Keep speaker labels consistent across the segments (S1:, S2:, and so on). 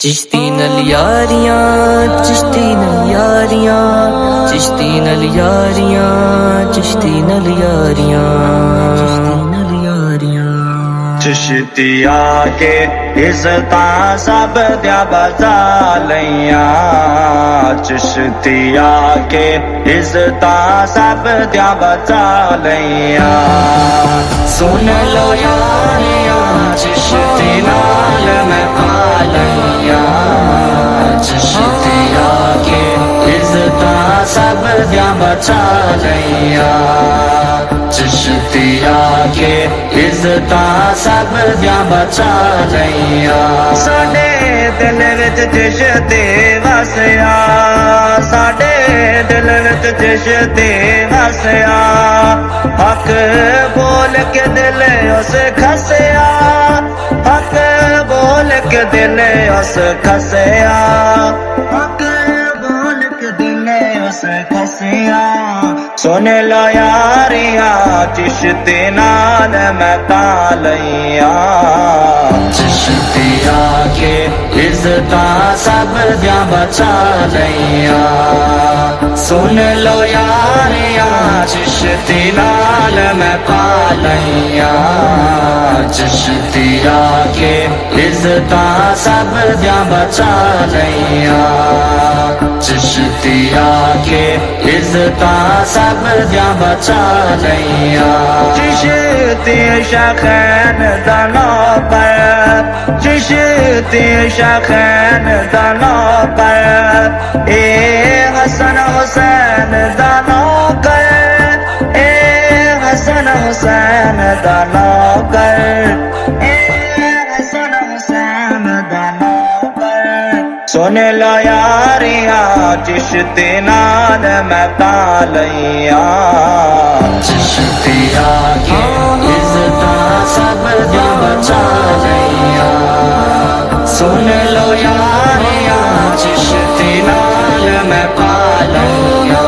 S1: चिश्ती नल यारियां, चिश्ती नल यारियां, चिश्ती नल यारियां, चिश्ती नल यारियां, चिश्ती नल यारियां।
S2: चिश्तिया के इज़्ज़ता सब दिया बचा लैया, चिश्तिया के इज़्ज़ता सब दिया बचा लैया। सुन लो यारिया चिश्ती नाल मैं पा लैया, चिश्तिया के इज़्ज़ता सब दिया बचा लैया, चिश्तिया के इज़्ज़ता सब दिया बचा लैया। साडे दिल विच चिश्ती वसया, साडे दिल विच चिश्ती वसया, हक बोल के दिल उस खसया, हक बोल के दिल उस खसया, हक बोल के दिल उस खसया। सुन लो यारिया चिश्ती नाल मैं ता लैया, चिश्तिया के इज़्ज़ता सब दिया बचा लैया। सुन लो यारिया चिश्ती नाल मैं पा लैया, चिश्तिया के इज़्ज़ता सब दिया बचा लैया, चिश्तिया के इज़्ज़ता सब दिया बचा लैया। चिश्ती शखैन दा नौकर, चिश्ती शखैन दा नौकर, ए हसन हुसैन दा नौकर, ए हसन हुसैन दा नौकर, ए हसन हुसैन दा नौकर। सुन लो यारिया चिश्ती नाल मैं ता लैया, चिश्तिया के इज़्ज़ता सब दिया बचा लैया। सुन लो यारिया चिश्ती नाल मैं पा लैया,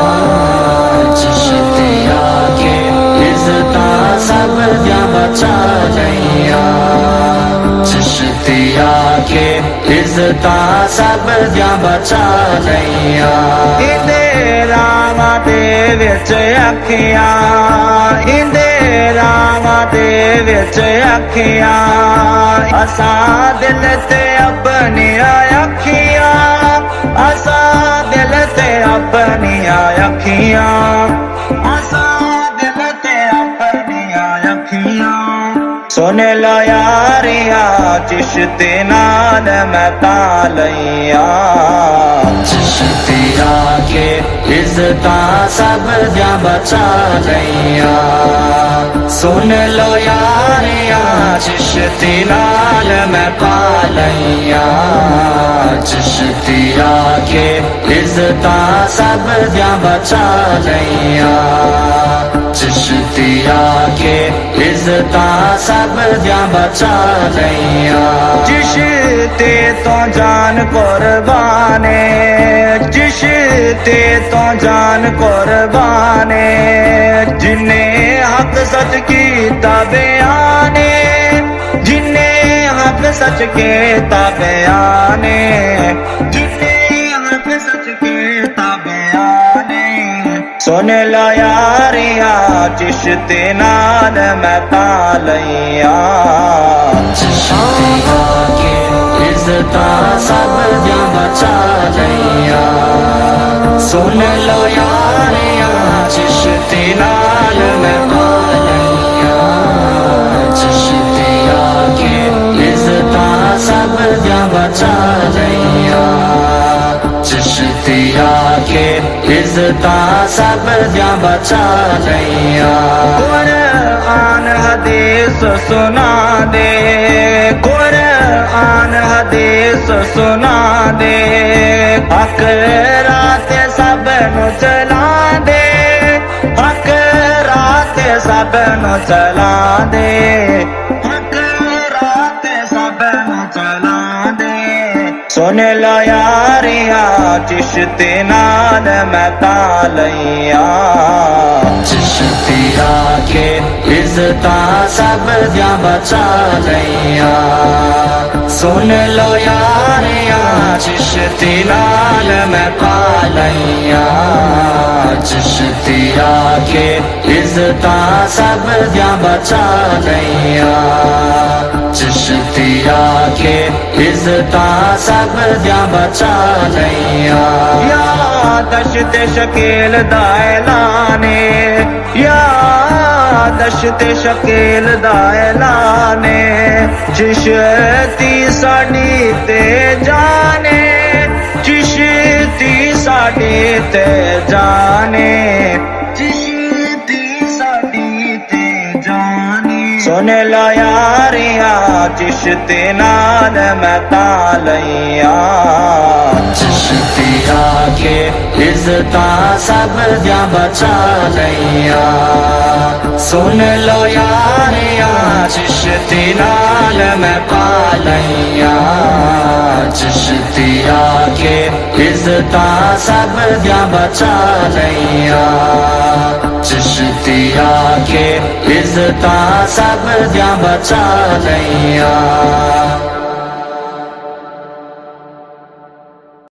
S2: चिश्तिया के इज़्ज़ता सब दिया बचा लैया, चिश्तिया के इज़्ज़ता सब दिया बचा लैया। इंदे रामा दे विच अखियां, इंदे रामा दे विच अखियां, असा दिल ते अपनी अखियां, असा दिल ते अपनी अखियां, असा दिल ते अपनी अखियां। सुन लो यारिया चिश्ती नाल मैं ता लैया, चिश्तिया के इज़्ज़ता सब दिया बचा लैया। सुन लो यारिया चिश्ती नाल मैं पा लैया, चिश्तिया के इज़्ज़ता सब दिया बचा लैया, चिश्तिया के इज़्ज़ता सब दिया बचा लैया। चिश्ती तो जान कुर्बाने, चिश्ती तो जान कुर्बाने, जिन्हें हक सच कीता बयाने, जिन्हें हक सच कीता बयाने, जिन्हें हक सच कीता बयाने। सुन लो यारिया चिश्ती नाल मैं ता लैया, चिश्तिया के इज़्ज़ता सब दिया बचा लैया। सुन लो यारिया चिश्ती नाल मैं पा लैया, चिश्तिया के इज़्ज़ता सब दिया बचा लैया, चिश्तिया के इज़्ज़ता सब दिया बचा लैया। कुरआन हदीस सुना दे, कुरआन हदीस सुना दे, हक रात सब नु चला दे, हक रात सब नु चला दे, हक रात सब नु चला दे। सुन लो यारिया चिश्ती नाल मैं ता लैया, चिश्तिया के इज़्ज़ता सब दिया बचा लैया। सुन लो यारिया चिश्ती नाल मैं पा लईया चिश्ती आके इज्जतां सब दियां बचा लईया चिश्ती आके इज्जतां सब दियां बचा लईया या दशत शकील दा ऐलाने या दशत शकील दा ऐलाने चिश्ती साडी ते जाने चिश्ती साडी ते जाने चिश्ती साडी ते जाने सुन लो यारिया चिश्ती नाल मैं ता लईया चिश्ती आके इज्जतां सब दियां बचा लईया सुन लो यारिया चिश्ती नाल मैं पा लईया चिश्ती आके इज्जतां सब दियां बचा लईया चिश्ती आके इज्जतां सब दियां बचा लईया